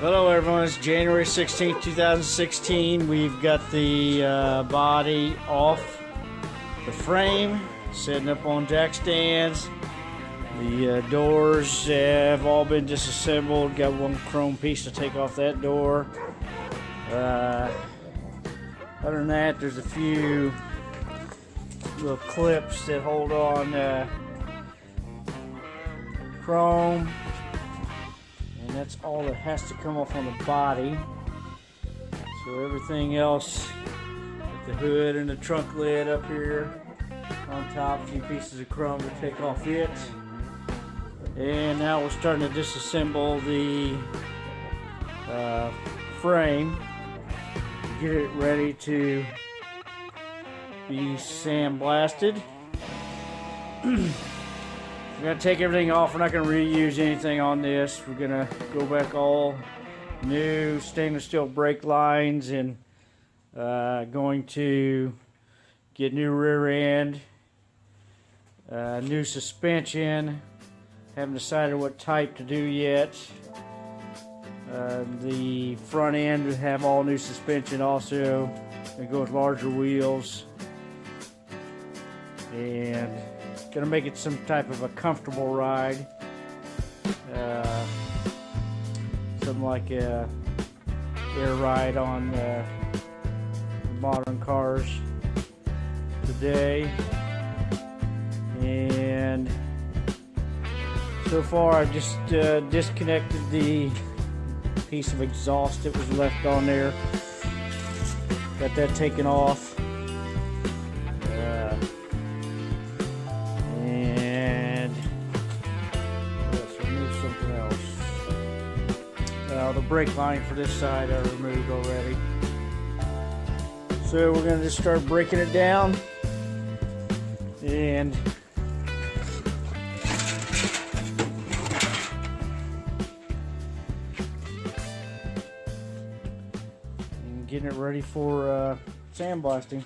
Hello everyone, it's January 16th, 2016. We've got the body off the frame, setting up on jack stands. The doors have all been disassembled. Got one chrome piece to take off that door. Other than that, there's a few little clips that hold on chrome. And that's all that has to come off on the body. So everything else, like the hood and the trunk lid up here on top, a few pieces of chrome to take off it. And now we're starting to disassemble the frame, get it ready to be sandblasted. We're going to take everything off. We're not going to reuse anything on this. We're going to go back all new stainless steel brake lines, and going to get new rear end, new suspension. Haven't decided what type to do yet. The front end would have all new suspension also. It goes larger wheels. And gonna make it some type of a comfortable ride, something like a air ride on modern cars today. And so far I've just disconnected the piece of exhaust that was left on there, got that taken off. The brake line for this side I removed already. So we're going to just start breaking it down and getting it ready for sandblasting.